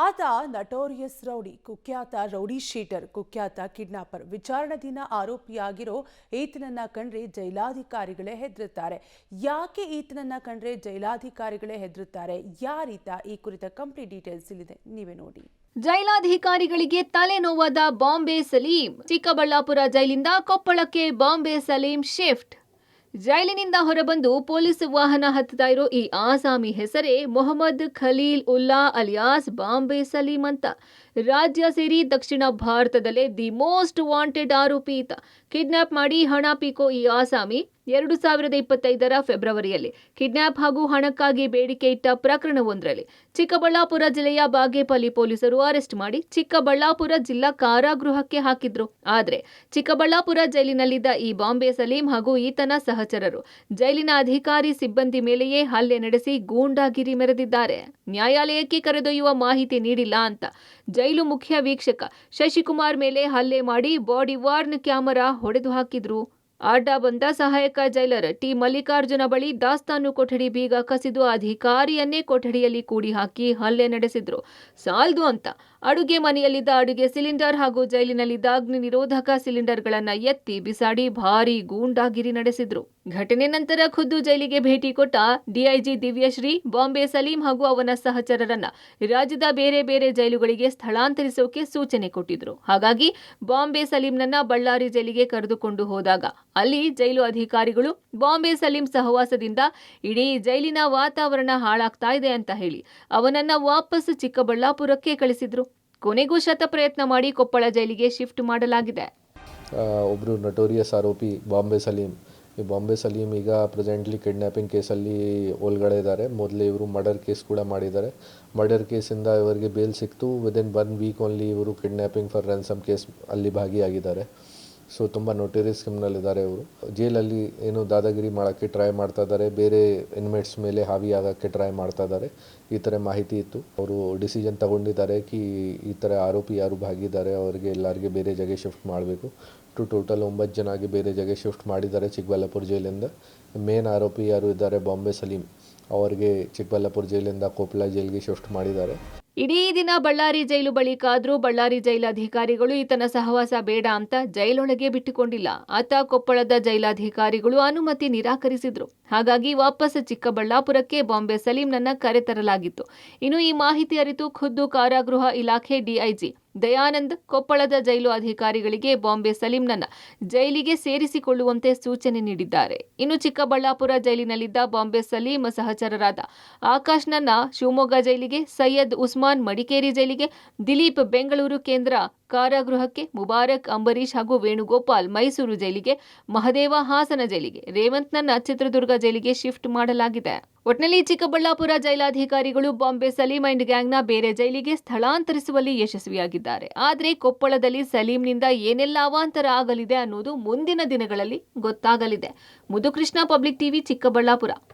ಆತ notorious rowdy, ಕುಖ್ಯಾತ rowdy sheeter, ಕುಖ್ಯಾತ ಕಿಡ್ನಾಪರ್. ವಿಚಾರಣಾಧೀನ ಆರೋಪಿಯಾಗಿರೋ ಈತನನ್ನ ಕಂಡ್ರೆ ಜೈಲಾಧಿಕಾರಿಗಳೇ ಹೆದರುತ್ತಾರೆ. ಯಾಕೆ ಈತನನ್ನ ಕಂಡ್ರೆ ಜೈಲಾಧಿಕಾರಿಗಳೇ ಹೆದರುತ್ತಾರೆ? ಯಾರೀತ? ಈ ಕುರಿತ ಕಂಪ್ಲೀಟ್ ಡೀಟೇಲ್ಸ್ ಇಲ್ಲಿದೆ, ನೀವೇ ನೋಡಿ. ಜೈಲಾಧಿಕಾರಿಗಳಿಗೆ ತಲೆನೋವಾದ ಬಾಂಬೆ ಸಲೀಂ. ಚಿಕ್ಕಬಳ್ಳಾಪುರ ಜೈಲಿಂದ ಕೊಪ್ಪಳಕ್ಕೆ ಬಾಂಬೆ ಸಲೀಂ ಶಿಫ್ಟ್. ಜೈಲಿನಿಂದ ಹೊರಬಂದು ಪೊಲೀಸ್ ವಾಹನ ಹತ್ತುತ್ತಾ ಇರೋ ಈ ಆಸಾಮಿ ಹೆಸರೇ ಮೊಹಮ್ಮದ್ ಖಲೀಲ್ ಉಲ್ಲಾ ಅಲಿಯಾಸ್ ಬಾಂಬೆ ಸಲೀಂ ಅಂತ. ರಾಜ್ಯ ಸೇರಿ ದಕ್ಷಿಣ ಭಾರತದಲ್ಲೇ ದಿ ಮೋಸ್ಟ್ ವಾಂಟೆಡ್ ಆರೋಪಿ ಈತ. ಕಿಡ್ನಾಪ್ ಮಾಡಿ ಹಣ ಪೀಕೋ ಈ ಆಸಾಮಿ 2025ರ ಫೆಬ್ರವರಿಯಲ್ಲಿ ಕಿಡ್ನಾಪ್ ಹಾಗೂ ಹಣಕ್ಕಾಗಿ ಬೇಡಿಕೆ ಇಟ್ಟ ಪ್ರಕರಣವೊಂದರಲ್ಲಿ ಚಿಕ್ಕಬಳ್ಳಾಪುರ ಜಿಲ್ಲೆಯ ಬಾಗೇಪಲ್ಲಿ ಪೊಲೀಸರು ಅರೆಸ್ಟ್ ಮಾಡಿ ಚಿಕ್ಕಬಳ್ಳಾಪುರ ಜಿಲ್ಲಾ ಕಾರಾಗೃಹಕ್ಕೆ ಹಾಕಿದ್ರು. ಆದರೆ ಚಿಕ್ಕಬಳ್ಳಾಪುರ ಜೈಲಿನಲ್ಲಿದ್ದ ಈ ಬಾಂಬೆ ಸಲೀಂ ಹಾಗೂ ಈತನ ಸಹಚರರು ಜೈಲಿನ ಅಧಿಕಾರಿ ಸಿಬ್ಬಂದಿ ಮೇಲೆಯೇ ಹಲ್ಲೆ ನಡೆಸಿ ಗೂಂಡಾಗಿರಿ ಮೆರೆದಿದ್ದಾರೆ. ನ್ಯಾಯಾಲಯಕ್ಕೆ ಕರೆದೊಯ್ಯುವ ಮಾಹಿತಿ ನೀಡಿಲ್ಲ ಅಂತ ಜೈಲು ಮುಖ್ಯ ವೀಕ್ಷಕ ಶಶಿಕುಮಾರ್ ಮೇಲೆ ಹಲ್ಲೆ ಮಾಡಿ ಬಾಡಿ ವಾರ್ನ್ ಕ್ಯಾಮೆರಾ ಹೊಡೆದು ಹಾಕಿದ್ರು. ಅಡ್ಡ ಬಂದ ಸಹಾಯಕ ಜೈಲರ್ ಟಿ ಮಲ್ಲಿಕಾರ್ಜುನ ಬಳಿ ದಾಸ್ತಾನು ಕೊಠಡಿ ಬೀಗ ಕಸಿದು ಅಧಿಕಾರಿಯನ್ನೇ ಕೊಠಡಿಯಲ್ಲಿ ಕೂಡಿ ಹಾಕಿ ಹಲ್ಲೆ ನಡೆಸಿದ್ರು. ಸಾಲ್ದು ಅಂತ ಅಡುಗೆ ಮನೆಯಲ್ಲಿದ್ದ ಅಡುಗೆ ಸಿಲಿಂಡರ್ ಹಾಗೂ ಜೈಲಿನಲ್ಲಿದ್ದ ಅಗ್ನಿ ನಿರೋಧಕ ಸಿಲಿಂಡರ್ಗಳನ್ನ ಎತ್ತಿ ಬಿಸಾಡಿ ಭಾರೀ ಗೂಂಡಾಗಿರಿ ನಡೆಸಿದ್ರು. ಘಟನೆ ನಂತರ ಖುದ್ದು ಜೈಲಿಗೆ ಭೇಟಿ ಕೊಟ್ಟ ಡಿಐಜಿ ದಿವ್ಯಶ್ರೀ ಬಾಂಬೆ ಸಲೀಂ ಹಾಗೂ ಅವನ ಸಹಚರರನ್ನ ರಾಜ್ಯದ ಬೇರೆ ಬೇರೆ ಜೈಲುಗಳಿಗೆ ಸ್ಥಳಾಂತರಿಸೋಕೆ ಸೂಚನೆ ಕೊಟ್ಟಿದ್ರು. ಹಾಗಾಗಿ ಬಾಂಬೆ ಸಲೀಂನನ್ನ ಬಳ್ಳಾರಿ ಜೈಲಿಗೆ ಕರೆದುಕೊಂಡು ಹೋದಾಗ ಅಲ್ಲಿ ಜೈಲು ಅಧಿಕಾರಿಗಳು ಬಾಂಬೆ ಸಲೀಂ ಸಹವಾಸದಿಂದ ಇಡೀ ಜೈಲಿನ ವಾತಾವರಣ ಹಾಳಾಗ್ತಾ ಇದೆ ಅಂತ ಹೇಳಿ ಅವನನ್ನ ವಾಪಸ್ ಚಿಕ್ಕಬಳ್ಳಾಪುರಕ್ಕೆ ಕಳಿಸಿದ್ರು. ಕೊನೆಗೂ ಶತಪ್ರಯತ್ನ ಮಾಡಿ ಕೊಪ್ಪಳ ಜೈಲಿಗೆ ಶಿಫ್ಟ್ ಮಾಡಲಾಗಿದೆ. ಒಬ್ಬರು ನಟೋರಿಯಸ್ ಆರೋಪಿ ಬಾಂಬೆ ಸಲೀಂ. ಈ ಬಾಂಬೆ ಸಲೀಂ ಈಗ ಪ್ರೆಸೆಂಟ್ಲಿ ಕಿಡ್ನ್ಯಾಪಿಂಗ್ ಕೇಸಲ್ಲಿ ಒಳಗಡೆ ಇದ್ದಾರೆ. ಮೊದಲೇ ಇವರು ಮರ್ಡರ್ ಕೇಸ್ ಕೂಡ ಮಾಡಿದ್ದಾರೆ. ಮರ್ಡರ್ ಕೇಸಿಂದ ಇವರಿಗೆ ಬೇಲ್ ಸಿಕ್ತು. ವಿದಿನ್ 1 ವೀಕ್ ಓನ್ಲಿ ಇವರು ಕಿಡ್ನ್ಯಾಪಿಂಗ್ ಫಾರ್ ರ್ಯಾನ್ಸಮ್ ಕೇಸ್ ಅಲ್ಲಿ ಭಾಗಿಯಾಗಿದ್ದಾರೆ. ಸೊ ತುಂಬ ನೋಟೋರಿಯಸ್ ಕ್ರಿಮಿನಲ್ ಇದ್ದಾರೆ ಇವರು. ಜೈಲಲ್ಲಿ ಏನು ದಾದಾಗಿರಿ ಮಾಡೋಕ್ಕೆ ಟ್ರೈ ಮಾಡ್ತಾ ಇದ್ದಾರೆ, ಬೇರೆ ಇನ್ಮೇಟ್ಸ್ ಮೇಲೆ ಹಾವಿ ಆಗೋಕ್ಕೆ ಟ್ರೈ ಮಾಡ್ತಾ ಇದ್ದಾರೆ. ಈ ಥರ ಮಾಹಿತಿ ಇತ್ತು. ಅವರು ಡಿಸಿಷನ್ ತಗೊಂಡಿದ್ದಾರೆ ಕಿ ಈ ಥರ ಆರೋಪಿ ಯಾರು ಭಾಗಿದ್ದಾರೆ ಅವರಿಗೆ ಎಲ್ಲರಿಗೆ ಬೇರೆ ಜಾಗ ಶಿಫ್ಟ್ ಮಾಡಬೇಕು. ಟೋಟಲ್ 9 ಜನಕ್ಕೆ ಬೇರೆ ಜಾಗ ಶಿಫ್ಟ್ ಮಾಡಿದ್ದಾರೆ ಚಿಕ್ಕಬಳ್ಳಾಪುರ ಜೈಲಿಂದ. ಮೇನ್ ಆರೋಪಿ ಯಾರು ಇದ್ದಾರೆ ಬಾಂಬೆ ಸಲೀಂ, ಅವರಿಗೆ ಚಿಕ್ಕಬಳ್ಳಾಪುರ ಜೈಲಿಂದ ಕೊಪ್ಪಳ ಜೈಲಿಗೆ ಶಿಫ್ಟ್ ಮಾಡಿದ್ದಾರೆ. ಇಡೀ ದಿನ ಬಳ್ಳಾರಿ ಜೈಲು ಬಳಿ ಕಾದ್ರೂ ಬಳ್ಳಾರಿ ಜೈಲಾಧಿಕಾರಿಗಳು ಈತನ ಸಹವಾಸ ಬೇಡ ಅಂತ ಜೈಲೊಳಗೆ ಬಿಟ್ಟುಕೊಂಡಿಲ್ಲ. ಆತ ಕೊಪ್ಪಳದ ಜೈಲಾಧಿಕಾರಿಗಳು ಅನುಮತಿ ನಿರಾಕರಿಸಿದ್ರು. ಹಾಗಾಗಿ ವಾಪಸ್ ಚಿಕ್ಕಬಳ್ಳಾಪುರಕ್ಕೆ ಬಾಂಬೆ ಸಲೀಂನನ್ನ ಕರೆತರಲಾಗಿತ್ತು. ಇನ್ನು ಈ ಮಾಹಿತಿ ಅರಿತು ಖುದ್ದು ಕಾರಾಗೃಹ ಇಲಾಖೆ ಡಿಐಜಿ ದಯಾನಂದ್ ಕೊಪ್ಪಳದ ಜೈಲು ಅಧಿಕಾರಿಗಳಿಗೆ ಬಾಂಬೆ ಸಲೀಂನನ್ನ ಜೈಲಿಗೆ ಸೇರಿಸಿಕೊಳ್ಳುವಂತೆ ಸೂಚನೆ ನೀಡಿದ್ದಾರೆ. ಇನ್ನು ಚಿಕ್ಕಬಳ್ಳಾಪುರ ಜೈಲಿನಲ್ಲಿದ್ದ ಬಾಂಬೆ ಸಲೀಂ ಸಹಚರರಾದ ಆಕಾಶ್ನನ್ನ ಶಿವಮೊಗ್ಗ ಜೈಲಿಗೆ, ಸೈಯದ್ ಉಸ್ಮಾನ್ ಮಡಿಕೇರಿ ಜೈಲಿಗೆ, ದಿಲೀಪ್ ಬೆಂಗಳೂರು ಕೇಂದ್ರ ಕಾರಾಗೃಹಕ್ಕೆ, ಮುಬಾರಕ್ ಅಂಬರೀಶ್ ಹಾಗೂ ವೇಣುಗೋಪಾಲ್ ಮೈಸೂರು ಜೈಲಿಗೆ, ಮಹದೇವ ಹಾಸನ ಜೈಲಿಗೆ, ರೇವಂತ್ನನ್ನ ಚಿತ್ರದುರ್ಗ ಜೈಲಿಗೆ ಶಿಫ್ಟ್ ಮಾಡಲಾಗಿದೆ. ಒಟ್ನಲ್ಲಿ ಚಿಕ್ಕಬಳ್ಳಾಪುರ ಜೈಲಾಧಿಕಾರಿಗಳು ಬಾಂಬೆ ಸಲೀಂ ಅಂಡ್ ಗ್ಯಾಂಗ್ನ ಬೇರೆ ಜೈಲಿಗೆ ಸ್ಥಳಾಂತರಿಸುವಲ್ಲಿ ಯಶಸ್ವಿಯಾಗಿದ್ದಾರೆ. ಆದರೆ ಕೊಪ್ಪಳದಲ್ಲಿ ಸಲೀಂನಿಂದ ಏನೆಲ್ಲ ಅವಾಂತರ ಆಗಲಿದೆ ಅನ್ನೋದು ಮುಂದಿನ ದಿನಗಳಲ್ಲಿ ಗೊತ್ತಾಗಲಿದೆ. ಮುದುಕೃಷ್ಣ, ಪಬ್ಲಿಕ್ ಟಿವಿ, ಚಿಕ್ಕಬಳ್ಳಾಪುರ.